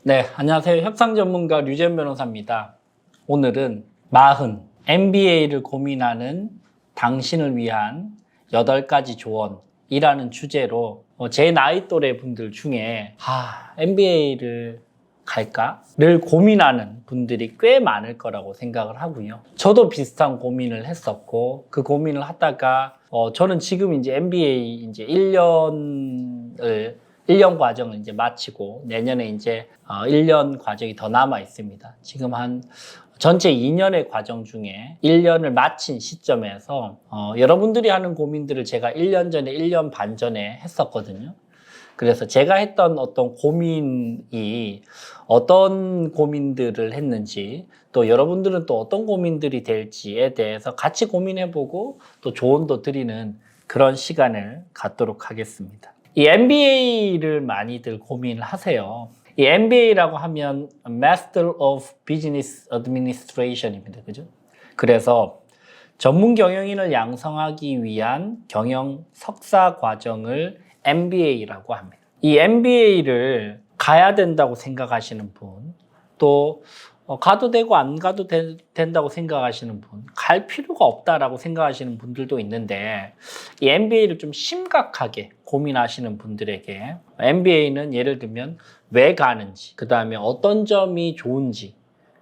네, 안녕하세요. 협상 전문가 류재현 변호사입니다. 오늘은 40, MBA를 고민하는 당신을 위한 8가지 조언이라는 주제로 제 나이 또래 분들 중에 MBA를 갈까?를 고민하는 분들이 꽤 많을 거라고 생각을 하고요. 저도 비슷한 고민을 했었고 그 고민을 하다가 저는 지금 이제 MBA 이제 1년 과정을 이제 마치고 내년에 이제 1년 과정이 더 남아 있습니다. 지금 한 전체 2년의 과정 중에 1년을 마친 시점에서 여러분들이 하는 고민들을 제가 1년 전에 1년 반 전에 했었거든요. 그래서 제가 했던 어떤 고민이 어떤 고민들을 했는지 또 여러분들은 또 어떤 고민들이 될지에 대해서 같이 고민해보고 또 조언도 드리는 그런 시간을 갖도록 하겠습니다. 이 MBA를 많이들 고민을 하세요. 이 MBA라고 하면 Master of Business Administration입니다. 그죠? 그래서 전문 경영인을 양성하기 위한 경영 석사 과정을 MBA라고 합니다. 이 MBA를 가야 된다고 생각하시는 분, 또 가도 되고 안 가도 된다고 생각하시는 분, 갈 필요가 없다라고 생각하시는 분들도 있는데 이 MBA를 좀 심각하게 고민하시는 분들에게 MBA는 예를 들면 왜 가는지, 그 다음에 어떤 점이 좋은지,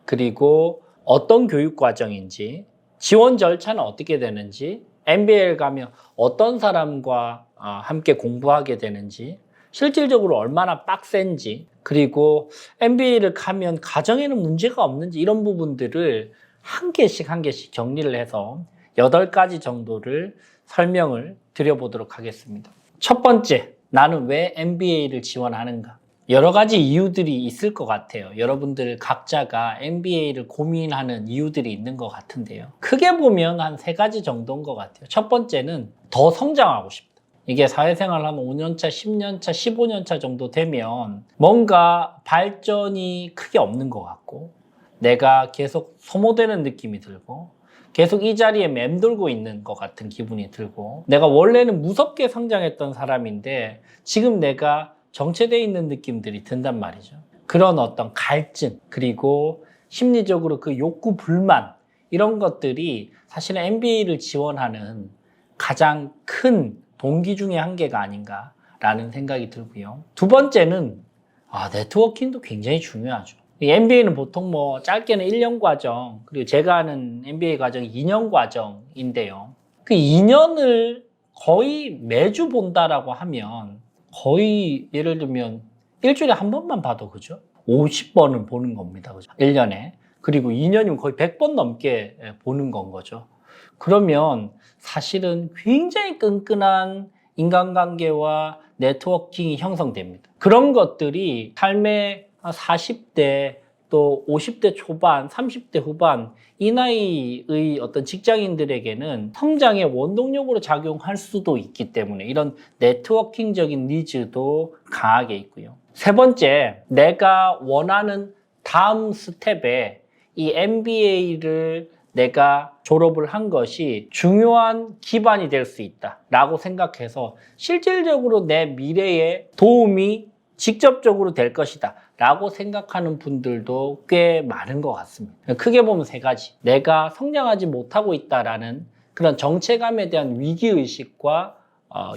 그리고 어떤 교육 과정인지, 지원 절차는 어떻게 되는지, MBA를 가면 어떤 사람과 함께 공부하게 되는지, 실질적으로 얼마나 빡센지, 그리고 MBA를 가면 가정에는 문제가 없는지 이런 부분들을 한 개씩 정리를 해서 8가지 정도를 설명을 드려보도록 하겠습니다. 첫 번째, 나는 왜 MBA를 지원하는가? 여러 가지 이유들이 있을 것 같아요. 여러분들 각자가 MBA를 고민하는 이유들이 있는 것 같은데요. 크게 보면 한 3가지 정도인 것 같아요. 첫 번째는 더 성장하고 싶다. 이게 사회생활 한 5년차, 10년차, 15년차 정도 되면 뭔가 발전이 크게 없는 것 같고 내가 계속 소모되는 느낌이 들고 계속 이 자리에 맴돌고 있는 것 같은 기분이 들고 내가 원래는 무섭게 성장했던 사람인데 지금 내가 정체되어 있는 느낌들이 든단 말이죠. 그런 어떤 갈증, 그리고 심리적으로 그 욕구, 불만 이런 것들이 사실은 MBA를 지원하는 가장 큰 동기 중에 한 개가 아닌가라는 생각이 들고요. 두 번째는 네트워킹도 굉장히 중요하죠. 이 MBA는 보통 뭐 짧게는 1년 과정, 그리고 제가 하는 MBA 과정이 2년 과정인데요. 그 2년을 거의 매주 본다라고 하면 거의 예를 들면 일주일에 한 번만 봐도 그죠? 50번은 보는 겁니다. 그죠? 1년에. 그리고 2년이면 거의 100번 넘게 보는 건 거죠. 그러면 사실은 굉장히 끈끈한 인간관계와 네트워킹이 형성됩니다. 그런 것들이 삶의 40대 또 50대 초반, 30대 후반 이 나이의 어떤 직장인들에게는 성장의 원동력으로 작용할 수도 있기 때문에 이런 네트워킹적인 니즈도 강하게 있고요. 세 번째, 내가 원하는 다음 스텝에 이 MBA를 내가 졸업을 한 것이 중요한 기반이 될 수 있다라고 생각해서 실질적으로 내 미래에 도움이 직접적으로 될 것이다 라고 생각하는 분들도 꽤 많은 것 같습니다. 크게 보면 3가지. 내가 성장하지 못하고 있다라는 그런 정체감에 대한 위기의식과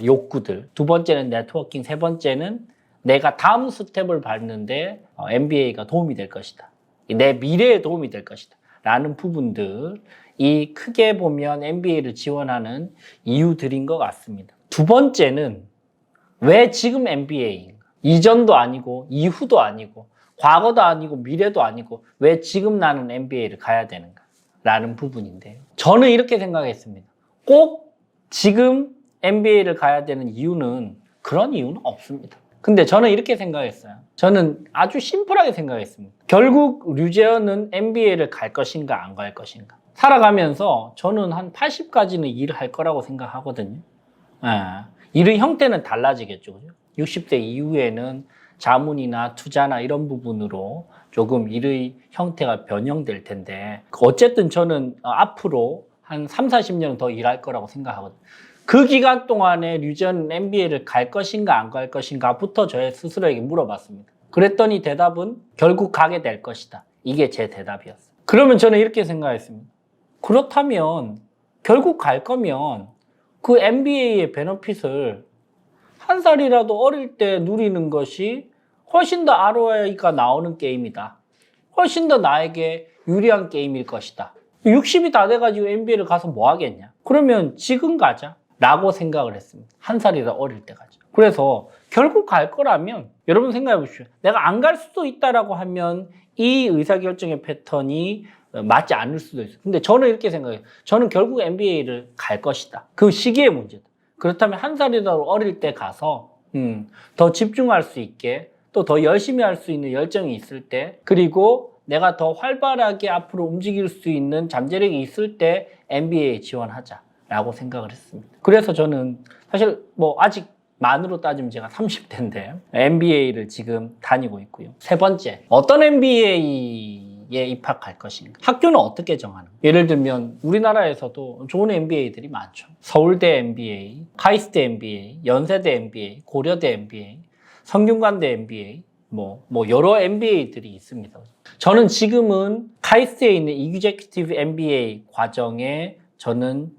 욕구들. 두 번째는 네트워킹, 세 번째는 내가 다음 스텝을 밟는데 MBA가 도움이 될 것이다. 내 미래에 도움이 될 것이다. 라는 부분들이 크게 보면 MBA를 지원하는 이유들인 것 같습니다. 두 번째는 왜 지금 MBA인가? 이전도 아니고 이후도 아니고 과거도 아니고 미래도 아니고 왜 지금 나는 MBA를 가야 되는가? 라는 부분인데요. 저는 이렇게 생각했습니다. 꼭 지금 MBA를 가야 되는 이유는 그런 이유는 없습니다. 근데 저는 이렇게 생각했어요. 저는 아주 심플하게 생각했습니다. 결국 류재현은 MBA를 갈 것인가 안 갈 것인가. 살아가면서 저는 한 80까지는 일을 할 거라고 생각하거든요. 일의 형태는 달라지겠죠. 그죠? 60대 이후에는 자문이나 투자나 이런 부분으로 조금 일의 형태가 변형될 텐데 어쨌든 저는 앞으로 한 3, 40년은 더 일할 거라고 생각하거든요. 그 기간 동안에 류재현은 MBA를 갈 것인가 안 갈 것인가부터 저의 스스로에게 물어봤습니다. 그랬더니 대답은 결국 가게 될 것이다. 이게 제 대답이었어요. 그러면 저는 이렇게 생각했습니다. 그렇다면 결국 갈 거면 그 MBA의 베너핏을 한 살이라도 어릴 때 누리는 것이 훨씬 더 ROI가 나오는 게임이다. 훨씬 더 나에게 유리한 게임일 것이다. 60이 다 돼가지고 MBA를 가서 뭐 하겠냐? 그러면 지금 가자. 라고 생각을 했습니다. 한 살이라 어릴 때 가자. 그래서 결국 갈 거라면 여러분 생각해 보십시오. 내가 안 갈 수도 있다라고 하면 이 의사결정의 패턴이 맞지 않을 수도 있어요. 근데 저는 이렇게 생각해요. 저는 결국 MBA를 갈 것이다. 그 시기의 문제다. 그렇다면 한 살이라도 어릴 때 가서 더 집중할 수 있게 또 더 열심히 할 수 있는 열정이 있을 때 그리고 내가 더 활발하게 앞으로 움직일 수 있는 잠재력이 있을 때 MBA에 지원하자라고 생각을 했습니다. 그래서 저는 사실 뭐 아직 만으로 따지면 제가 30대인데 MBA를 지금 다니고 있고요. 세 번째, 어떤 MBA에 입학할 것인가? 학교는 어떻게 정하는 거예요? 예를 들면 우리나라에서도 좋은 MBA들이 많죠. 서울대 MBA, 카이스트 MBA, 연세대 MBA, 고려대 MBA, 성균관대 MBA, 뭐 여러 MBA들이 있습니다. 저는 지금은 카이스트에 있는 이규제큐티브 MBA 과정에 저는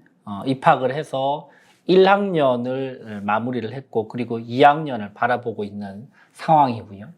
입학을 해서 1학년을 마무리를 했고 그리고 2학년을 바라보고 있는 상황이고요.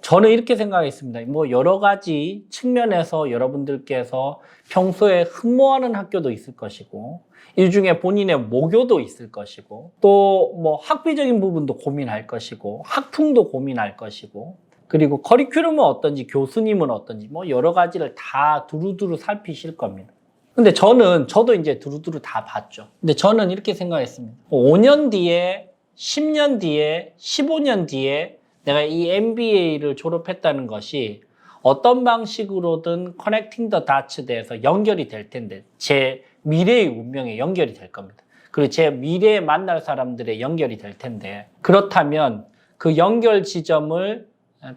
저는 이렇게 생각했습니다. 뭐 여러 가지 측면에서 여러분들께서 평소에 흠모하는 학교도 있을 것이고 이 중에 본인의 모교도 있을 것이고 또 뭐 학비적인 부분도 고민할 것이고 학풍도 고민할 것이고 그리고 커리큘럼은 어떤지 교수님은 어떤지 뭐 여러 가지를 다 두루두루 살피실 겁니다. 근데 저도 이제 두루두루 다 봤죠. 근데 저는 이렇게 생각했습니다. 5년 뒤에, 10년 뒤에, 15년 뒤에 내가 이 MBA를 졸업했다는 것이 어떤 방식으로든 커넥팅 더 다츠 돼서 연결이 될 텐데 제 미래의 운명에 연결이 될 겁니다. 그리고 제 미래에 만날 사람들의 연결이 될 텐데 그렇다면 그 연결 지점을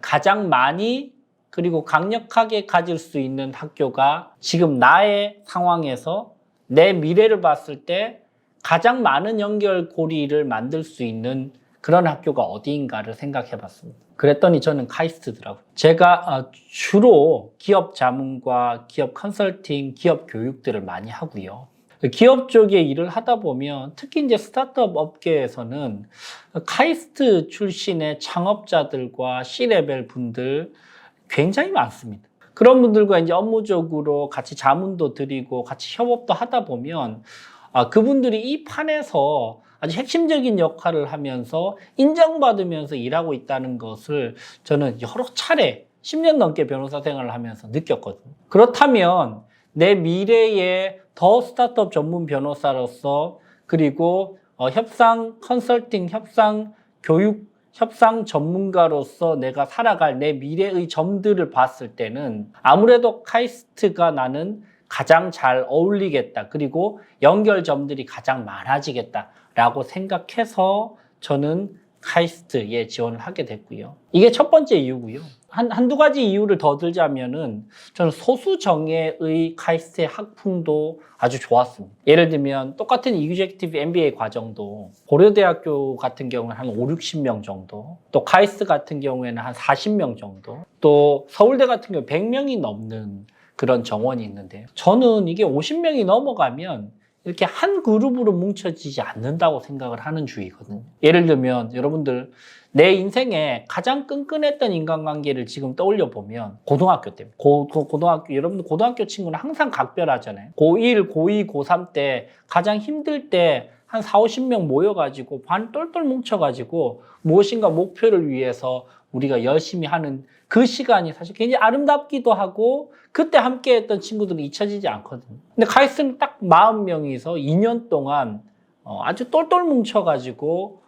가장 많이 그리고 강력하게 가질 수 있는 학교가 지금 나의 상황에서 내 미래를 봤을 때 가장 많은 연결고리를 만들 수 있는 그런 학교가 어디인가를 생각해 봤습니다. 그랬더니 저는 카이스트더라고요. 제가 주로 기업 자문과 기업 컨설팅, 기업 교육들을 많이 하고요. 기업 쪽에 일을 하다 보면 특히 이제 스타트업 업계에서는 카이스트 출신의 창업자들과 C레벨 분들 굉장히 많습니다. 그런 분들과 이제 업무적으로 같이 자문도 드리고 같이 협업도 하다 보면 그분들이 이 판에서 아주 핵심적인 역할을 하면서 인정받으면서 일하고 있다는 것을 저는 여러 차례 10년 넘게 변호사 생활을 하면서 느꼈거든요. 그렇다면 내 미래에 더 스타트업 전문 변호사로서 그리고 협상 컨설팅, 협상 교육, 협상 전문가로서 내가 살아갈 내 미래의 점들을 봤을 때는 아무래도 카이스트가 나는 가장 잘 어울리겠다. 그리고 연결점들이 가장 많아지겠다라고 생각해서 저는 카이스트에 지원을 하게 됐고요. 이게 첫 번째 이유고요. 한두 가지 이유를 더 들자면은 저는 소수 정예의 카이스트의 학풍도 아주 좋았습니다. 예를 들면 똑같은 이규제큐티브 MBA 과정도 고려대학교 같은 경우는 한 5, 60명 정도, 또 카이스트 같은 경우에는 한 40명 정도, 또 서울대 같은 경우 100명이 넘는 그런 정원이 있는데요. 저는 이게 50명이 넘어가면 이렇게 한 그룹으로 뭉쳐지지 않는다고 생각을 하는 주의거든요. 예를 들면 여러분들 내 인생에 가장 끈끈했던 인간관계를 지금 떠올려 보면 고등학교 때 고등학교 여러분들 고등학교 친구는 항상 각별하잖아요. 고1, 고2, 고3 때 가장 힘들 때 한 4, 50명 모여가지고 반 똘똘 뭉쳐가지고 무엇인가 목표를 위해서 우리가 열심히 하는 그 시간이 사실 굉장히 아름답기도 하고 그때 함께 했던 친구들은 잊혀지지 않거든요. 근데 카이스트는 딱 40명이서 2년 동안 아주 똘똘 뭉쳐가지고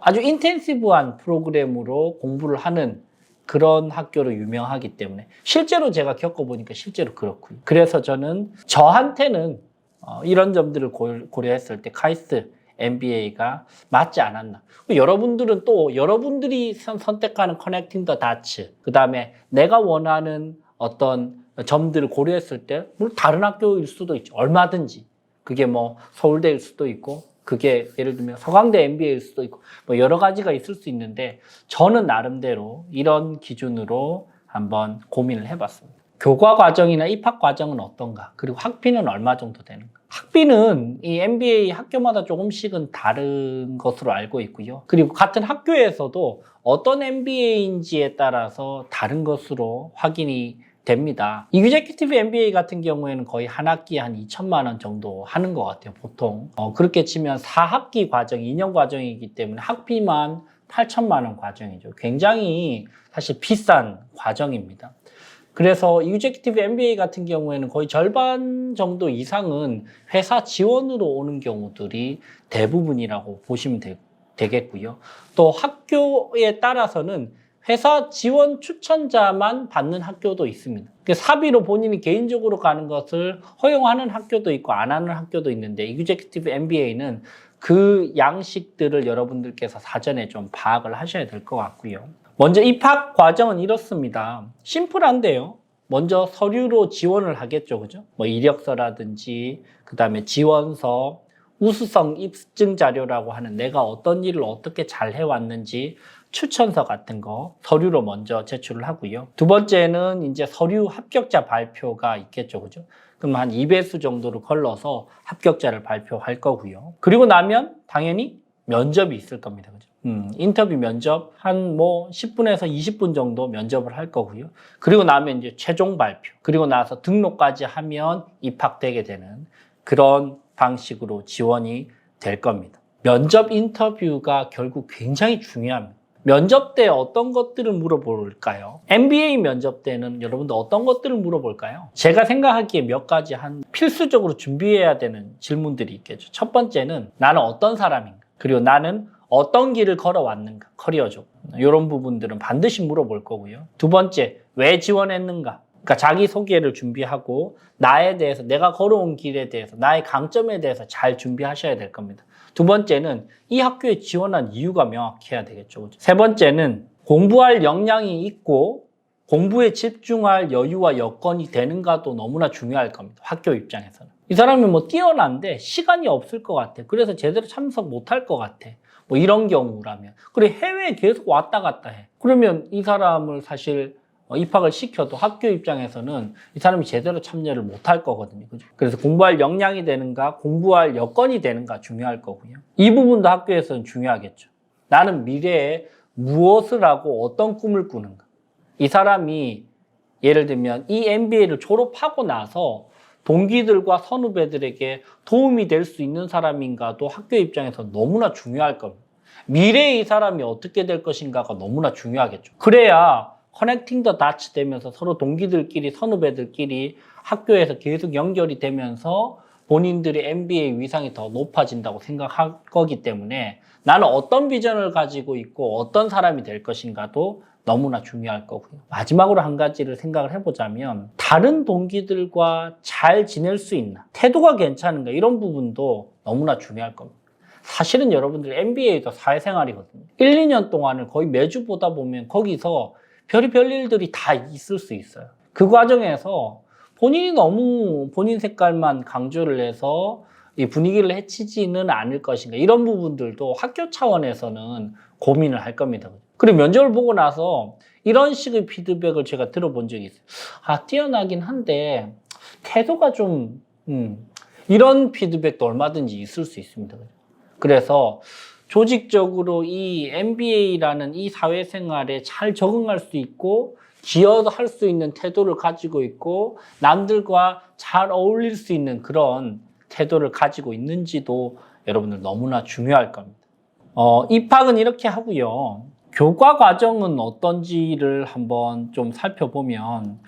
아주 인텐시브한 프로그램으로 공부를 하는 그런 학교로 유명하기 때문에 실제로 제가 겪어보니까 실제로 그렇고요. 그래서 저는 저한테는 이런 점들을 고려했을 때 카이스트 MBA가 맞지 않았나. 여러분들은 또 여러분들이 선택하는 커넥팅 더 다츠, 그 다음에 내가 원하는 어떤 점들을 고려했을 때 물론 다른 학교일 수도 있죠. 얼마든지. 그게 뭐 서울대일 수도 있고 그게 예를 들면 서강대 MBA일 수도 있고 뭐 여러 가지가 있을 수 있는데 저는 나름대로 이런 기준으로 한번 고민을 해봤습니다. 교과 과정이나 입학 과정은 어떤가? 그리고 학비는 얼마 정도 되는가? 학비는 이 MBA 학교마다 조금씩은 다른 것으로 알고 있고요. 그리고 같은 학교에서도 어떤 MBA인지에 따라서 다른 것으로 확인이 됩니다. 이규제큐티브 MBA 같은 경우에는 거의 한 학기에 한 2천만 원 정도 하는 것 같아요, 보통. 그렇게 치면 4학기 과정, 2년 과정이기 때문에 학비만 8천만 원 과정이죠. 굉장히 사실 비싼 과정입니다. 그래서 이규제큐티브 MBA 같은 경우에는 거의 절반 정도 이상은 회사 지원으로 오는 경우들이 대부분이라고 보시면 되겠고요. 또 학교에 따라서는 회사 지원 추천자만 받는 학교도 있습니다. 사비로 본인이 개인적으로 가는 것을 허용하는 학교도 있고 안 하는 학교도 있는데 이규제큐티브 MBA는 그 양식들을 여러분들께서 사전에 좀 파악을 하셔야 될 것 같고요. 먼저 입학 과정은 이렇습니다. 심플한데요. 먼저 서류로 지원을 하겠죠, 그죠? 뭐 이력서라든지 그 다음에 지원서, 우수성 입증 자료라고 하는 내가 어떤 일을 어떻게 잘 해왔는지 추천서 같은 거 서류로 먼저 제출을 하고요. 두 번째는 이제 서류 합격자 발표가 있겠죠, 그죠? 그럼 한 2배수 정도를 걸러서 합격자를 발표할 거고요. 그리고 나면 당연히 면접이 있을 겁니다, 그죠? 인터뷰 면접 한 뭐 10분에서 20분 정도 면접을 할 거고요. 그리고 나면 이제 최종 발표. 그리고 나서 등록까지 하면 입학되게 되는 그런 방식으로 지원이 될 겁니다. 면접 인터뷰가 결국 굉장히 중요합니다. 면접 때 어떤 것들을 물어볼까요? MBA 면접 때는 여러분들 어떤 것들을 물어볼까요? 제가 생각하기에 몇 가지 한 필수적으로 준비해야 되는 질문들이 있겠죠. 첫 번째는 나는 어떤 사람인가? 그리고 나는 어떤 길을 걸어왔는가? 커리어적으로. 이런 부분들은 반드시 물어볼 거고요. 두 번째, 왜 지원했는가? 그러니까 자기소개를 준비하고 나에 대해서, 내가 걸어온 길에 대해서, 나의 강점에 대해서 잘 준비하셔야 될 겁니다. 두 번째는 이 학교에 지원한 이유가 명확해야 되겠죠. 세 번째는 공부할 역량이 있고 공부에 집중할 여유와 여건이 되는가도 너무나 중요할 겁니다. 학교 입장에서는. 이 사람이 뭐 뛰어난데 시간이 없을 것 같아. 그래서 제대로 참석 못할 것 같아. 뭐 이런 경우라면. 그래, 해외에 계속 왔다 갔다 해. 그러면 이 사람을 사실 입학을 시켜도 학교 입장에서는 이 사람이 제대로 참여를 못할 거거든요. 그죠? 그래서 공부할 역량이 되는가, 공부할 여건이 되는가 중요할 거고요. 이 부분도 학교에서는 중요하겠죠. 나는 미래에 무엇을 하고 어떤 꿈을 꾸는가. 이 사람이 예를 들면 이 MBA를 졸업하고 나서 동기들과 선후배들에게 도움이 될 수 있는 사람인가도 학교 입장에서 너무나 중요할 겁니다. 미래에 이 사람이 어떻게 될 것인가가 너무나 중요하겠죠. 그래야 커넥팅 더 다치 되면서 서로 동기들끼리 선후배들끼리 학교에서 계속 연결이 되면서 본인들의 MBA 위상이 더 높아진다고 생각할 거기 때문에 나는 어떤 비전을 가지고 있고 어떤 사람이 될 것인가도 너무나 중요할 거고요. 마지막으로 한 가지를 생각을 해보자면 다른 동기들과 잘 지낼 수 있나, 태도가 괜찮은가 이런 부분도 너무나 중요할 겁니다. 사실은 여러분들 MBA도 사회생활이거든요. 1, 2년 동안을 거의 매주 보다 보면 거기서 별의별 일들이 다 있을 수 있어요. 그 과정에서 본인이 너무 본인 색깔만 강조를 해서 이 분위기를 해치지는 않을 것인가 이런 부분들도 학교 차원에서는 고민을 할 겁니다. 그리고 면접을 보고 나서 이런 식의 피드백을 제가 들어본 적이 있어요. 아, 뛰어나긴 한데 태도가 좀 이런 피드백도 얼마든지 있을 수 있습니다. 그래서 조직적으로 이 MBA라는 이 사회생활에 잘 적응할 수 있고 기여할 수 있는 태도를 가지고 있고 남들과 잘 어울릴 수 있는 그런 태도를 가지고 있는지도 여러분들 너무나 중요할 겁니다. 입학은 이렇게 하고요. 교과 과정은 어떤지를 한번 좀 살펴보면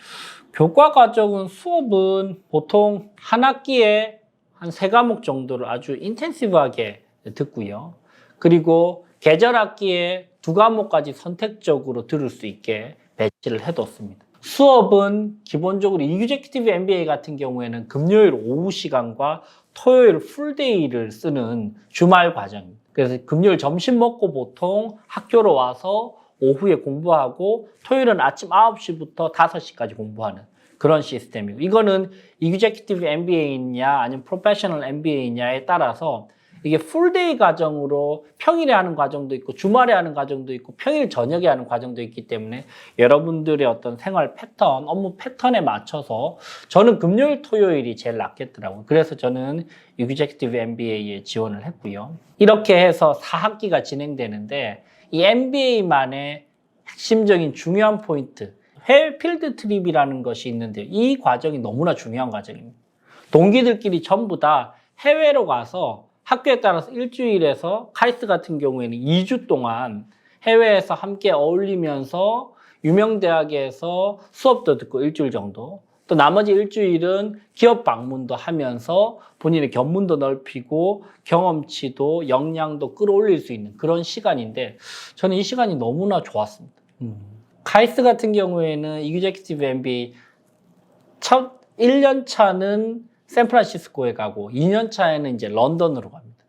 교과 과정은 수업은 보통 한 학기에 한 3과목 정도를 아주 인텐시브하게 듣고요. 그리고 계절 학기에 2과목까지 선택적으로 들을 수 있게 배치를 해뒀습니다. 수업은 기본적으로 이규제큐티브 MBA 같은 경우에는 금요일 오후 시간과 토요일 풀데이를 쓰는 주말 과정입니다. 그래서 금요일 점심 먹고 보통 학교로 와서 오후에 공부하고 토요일은 아침 9시부터 5시까지 공부하는 그런 시스템이고 이거는 이규제큐티브 MBA이냐 아니면 프로페셔널 MBA이냐에 따라서 이게 풀데이 과정으로 평일에 하는 과정도 있고 주말에 하는 과정도 있고 평일 저녁에 하는 과정도 있기 때문에 여러분들의 어떤 생활 패턴, 업무 패턴에 맞춰서 저는 금요일, 토요일이 제일 낫겠더라고요. 그래서 저는 Executive MBA에 지원을 했고요. 이렇게 해서 4학기가 진행되는데 이 MBA만의 핵심적인 중요한 포인트, 해외 필드 트립이라는 것이 있는데요. 이 과정이 너무나 중요한 과정입니다. 동기들끼리 전부 다 해외로 가서 학교에 따라서 일주일에서 카이스트 같은 경우에는 2주 동안 해외에서 함께 어울리면서 유명 대학에서 수업도 듣고 일주일 정도, 또 나머지 일주일은 기업 방문도 하면서 본인의 견문도 넓히고 경험치도 역량도 끌어올릴 수 있는 그런 시간인데 저는 이 시간이 너무나 좋았습니다. 카이스트 같은 경우에는 Executive MBA 첫 1년 차는 샌프란시스코에 가고 2년 차에는 이제 런던으로 갑니다.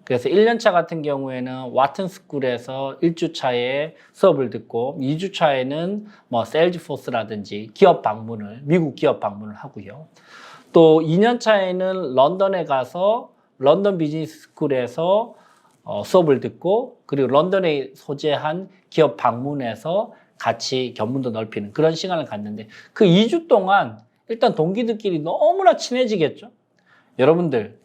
그래서 1년 차 같은 경우에는 와튼 스쿨에서 1주 차에 수업을 듣고 2주 차에는 뭐 세일즈포스라든지 기업 방문을 미국 기업 방문을 하고요. 또 2년 차에는 런던에 가서 런던 비즈니스 스쿨에서 수업을 듣고 그리고 런던에 소재한 기업 방문에서 같이 견문도 넓히는 그런 시간을 갖는데 그 2주 동안 일단 동기들끼리 너무나 친해지겠죠. 여러분들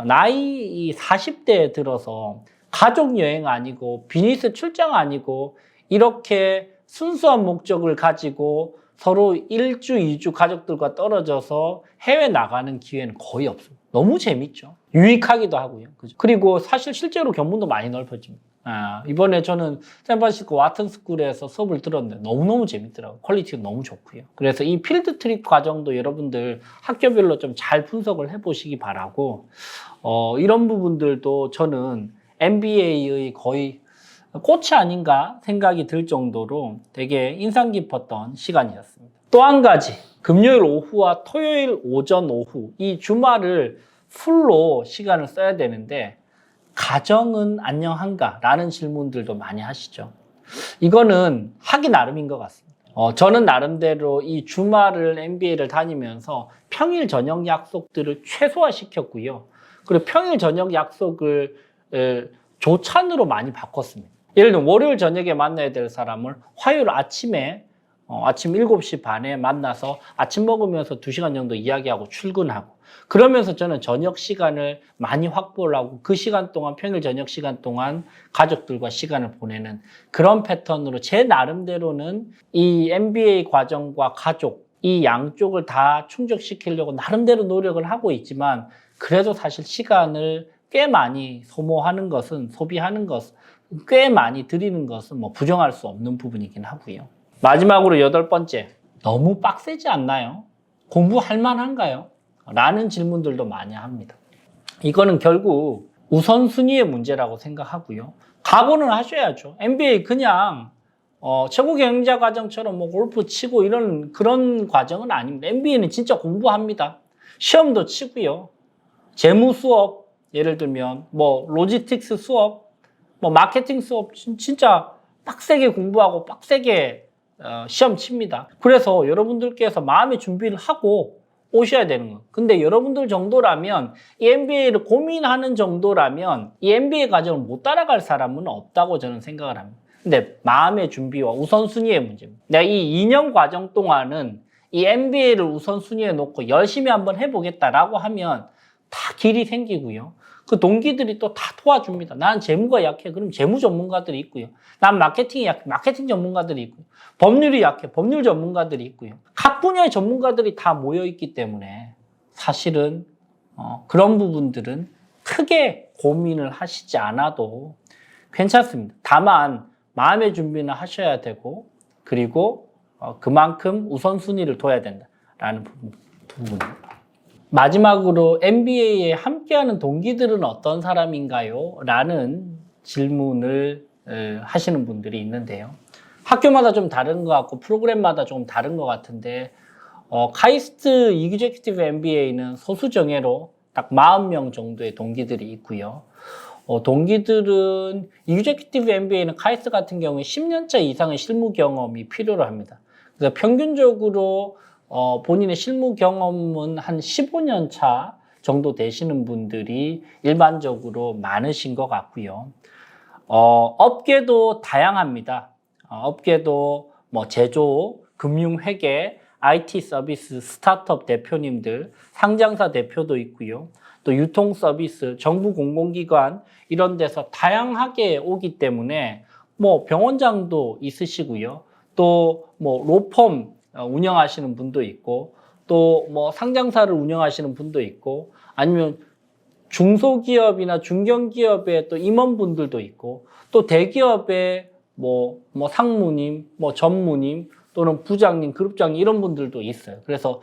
나이 40대에 들어서 가족 여행 아니고 비즈니스 출장 아니고 이렇게 순수한 목적을 가지고 서로 1주, 2주 가족들과 떨어져서 해외 나가는 기회는 거의 없습니다. 너무 재밌죠. 유익하기도 하고요. 그죠? 그리고 사실 실제로 견문도 많이 넓어집니다. 이번에 저는 샌프란시스코 와튼 스쿨에서 수업을 들었는데 너무너무 재밌더라고요. 퀄리티가 너무 좋고요. 그래서 이 필드 트립 과정도 여러분들 학교별로 좀 잘 분석을 해보시기 바라고 이런 부분들도 저는 MBA의 거의 꽃이 아닌가 생각이 들 정도로 되게 인상 깊었던 시간이었습니다. 또 한 가지, 금요일 오후와 토요일 오전 오후 이 주말을 풀로 시간을 써야 되는데 가정은 안녕한가? 라는 질문들도 많이 하시죠. 이거는 하기 나름인 것 같습니다. 저는 나름대로 이 주말을 MBA를 다니면서 평일 저녁 약속들을 최소화시켰고요. 그리고 평일 저녁 약속을 조찬으로 많이 바꿨습니다. 예를 들면 월요일 저녁에 만나야 될 사람을 화요일 아침에 아침 7시 반에 만나서 아침 먹으면서 2시간 정도 이야기하고 출근하고 그러면서 저는 저녁 시간을 많이 확보를 하고 그 시간 동안 평일 저녁 시간 동안 가족들과 시간을 보내는 그런 패턴으로 제 나름대로는 이 MBA 과정과 가족 이 양쪽을 다 충족시키려고 나름대로 노력을 하고 있지만 그래도 사실 시간을 꽤 많이 소모하는 것은 소비하는 것은 꽤 많이 드리는 것은 뭐 부정할 수 없는 부분이긴 하고요. 마지막으로 8번째, 너무 빡세지 않나요? 공부할 만한가요? 라는 질문들도 많이 합니다. 이거는 결국 우선순위의 문제라고 생각하고요. 각오는 하셔야죠. MBA 그냥 최고 경영자 과정처럼 뭐 골프 치고 이런 그런 과정은 아닙니다. MBA는 진짜 공부합니다. 시험도 치고요. 재무 수업, 예를 들면 뭐 로지스틱스 수업, 뭐 마케팅 수업 진짜 빡세게 공부하고 빡세게 시험 칩니다. 그래서 여러분들께서 마음의 준비를 하고 오셔야 되는 거예요. 근데 여러분들 정도라면 이 MBA를 고민하는 정도라면 이 MBA 과정을 못 따라갈 사람은 없다고 저는 생각을 합니다. 근데 마음의 준비와 우선순위의 문제입니다. 내가 이 2년 과정 동안은 이 MBA를 우선순위에 놓고 열심히 한번 해보겠다라고 하면 다 길이 생기고요. 그 동기들이 또 다 도와줍니다. 나는 재무가 약해. 그럼 재무 전문가들이 있고요. 난 마케팅이 약해. 마케팅 전문가들이 있고요. 법률이 약해. 법률 전문가들이 있고요. 각 분야의 전문가들이 다 모여있기 때문에 사실은 그런 부분들은 크게 고민을 하시지 않아도 괜찮습니다. 다만 마음의 준비는 하셔야 되고 그리고 그만큼 우선순위를 둬야 된다라는 부분입니다. 마지막으로 MBA에 함께하는 동기들은 어떤 사람인가요? 라는 질문을 하시는 분들이 있는데요. 학교마다 좀 다른 것 같고 프로그램마다 좀 다른 것 같은데 카이스트 이그제큐티브 MBA는 소수 정예로 딱 40명 정도의 동기들이 있고요. 동기들은 이그제큐티브 MBA는 카이스트 같은 경우에 10년차 이상의 실무 경험이 필요로 합니다. 그래서 평균적으로 본인의 실무 경험은 한 15년 차 정도 되시는 분들이 일반적으로 많으신 것 같고요. 업계도 다양합니다. 업계도 뭐 제조, 금융회계, IT 서비스, 스타트업 대표님들, 상장사 대표도 있고요. 또 유통 서비스, 정부 공공기관 이런 데서 다양하게 오기 때문에 뭐 병원장도 있으시고요. 또 뭐 로펌 운영하시는 분도 있고 또 뭐 상장사를 운영하시는 분도 있고 아니면 중소기업이나 중견기업의 또 임원분들도 있고 또 대기업의 뭐 상무님, 뭐 전무님 또는 부장님, 그룹장님 이런 분들도 있어요. 그래서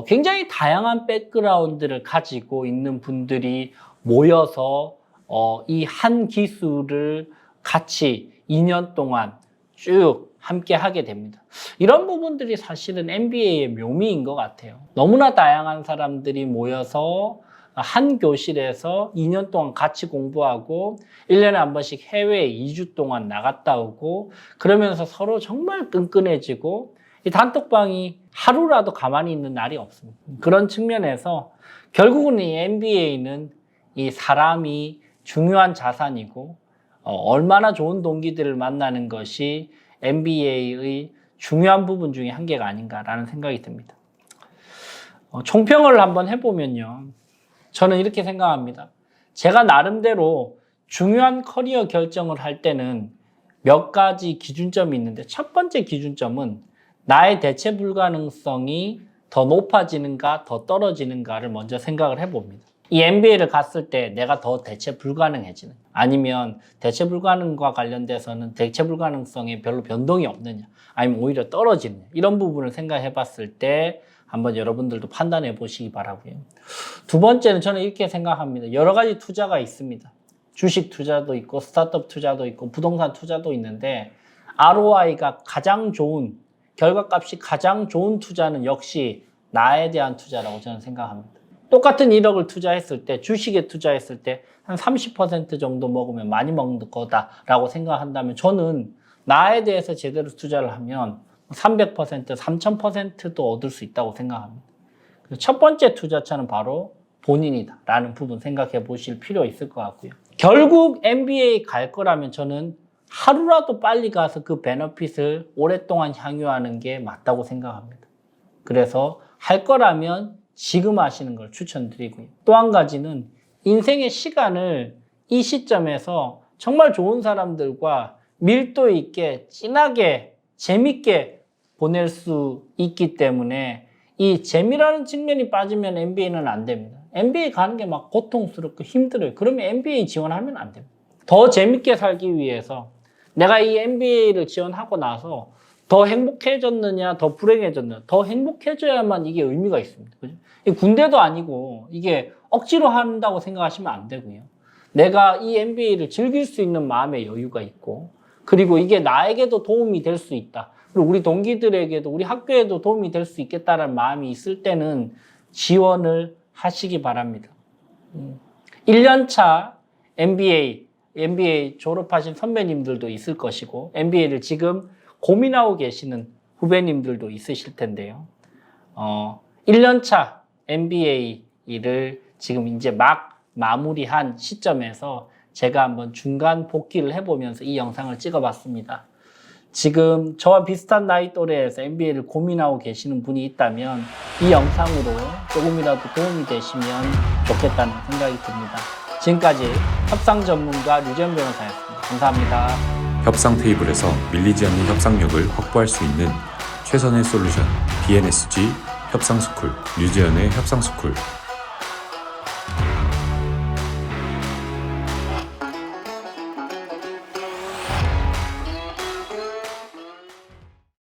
굉장히 다양한 백그라운드를 가지고 있는 분들이 모여서 이 한 기술을 같이 2년 동안 쭉 함께 하게 됩니다. 이런 부분들이 사실은 MBA의 묘미인 것 같아요. 너무나 다양한 사람들이 모여서 한 교실에서 2년 동안 같이 공부하고 1년에 한 번씩 해외에 2주 동안 나갔다 오고 그러면서 서로 정말 끈끈해지고 이 단톡방이 하루라도 가만히 있는 날이 없습니다. 그런 측면에서 결국은 이 MBA는 이 사람이 중요한 자산이고 얼마나 좋은 동기들을 만나는 것이 MBA의 중요한 부분 중에 한 개가 아닌가라는 생각이 듭니다. 총평을 한번 해보면요. 저는 이렇게 생각합니다. 제가 나름대로 중요한 커리어 결정을 할 때는 몇 가지 기준점이 있는데 첫 번째 기준점은 나의 대체 불가능성이 더 높아지는가 더 떨어지는가를 먼저 생각을 해봅니다. 이 MBA를 갔을 때 내가 더 대체 불가능해지는 아니면 대체 불가능과 관련돼서는 대체 불가능성에 별로 변동이 없느냐 아니면 오히려 떨어지느냐 이런 부분을 생각해 봤을 때 한번 여러분들도 판단해 보시기 바라고요. 두 번째는 저는 이렇게 생각합니다. 여러 가지 투자가 있습니다. 주식 투자도 있고 스타트업 투자도 있고 부동산 투자도 있는데 ROI가 가장 좋은 결과값이 가장 좋은 투자는 역시 나에 대한 투자라고 저는 생각합니다. 똑같은 1억을 투자했을 때 주식에 투자했을 때 한 30% 정도 먹으면 많이 먹는 거다라고 생각한다면 저는 나에 대해서 제대로 투자를 하면 300%, 3000%도 얻을 수 있다고 생각합니다. 그래서 첫 번째 투자처는 바로 본인이다 라는 부분 생각해 보실 필요 있을 것 같고요. 결국 MBA 갈 거라면 저는 하루라도 빨리 가서 그 베너핏을 오랫동안 향유하는 게 맞다고 생각합니다. 그래서 할 거라면 지금 하시는 걸 추천드리고요. 또 한 가지는 인생의 시간을 이 시점에서 정말 좋은 사람들과 밀도 있게 진하게 재밌게 보낼 수 있기 때문에 이 재미라는 측면이 빠지면 MBA는 안 됩니다. MBA 가는 게 막 고통스럽고 힘들어요. 그러면 MBA 지원하면 안 됩니다. 더 재밌게 살기 위해서 내가 이 MBA를 지원하고 나서 더 행복해졌느냐, 더 불행해졌느냐, 더 행복해져야만 이게 의미가 있습니다. 그죠? 군대도 아니고 이게 억지로 한다고 생각하시면 안 되고요. 내가 이 MBA를 즐길 수 있는 마음의 여유가 있고, 그리고 이게 나에게도 도움이 될 수 있다. 그리고 우리 동기들에게도, 우리 학교에도 도움이 될 수 있겠다는 마음이 있을 때는 지원을 하시기 바랍니다. 1년차 MBA 졸업하신 선배님들도 있을 것이고, MBA를 지금 고민하고 계시는 후배님들도 있으실 텐데요. 1년차 MBA를 지금 이제 막 마무리한 시점에서 제가 한번 중간 복귀를 해보면서 이 영상을 찍어봤습니다. 지금 저와 비슷한 나이 또래에서 MBA를 고민하고 계시는 분이 있다면 이 영상으로 조금이라도 도움이 되시면 좋겠다는 생각이 듭니다. 지금까지 협상 전문가 류재현 변호사였습니다. 감사합니다. 협상 테이블에서 밀리지 않는 협상력을 확보할 수 있는 최선의 솔루션 BNSG 협상스쿨 류재현의 협상스쿨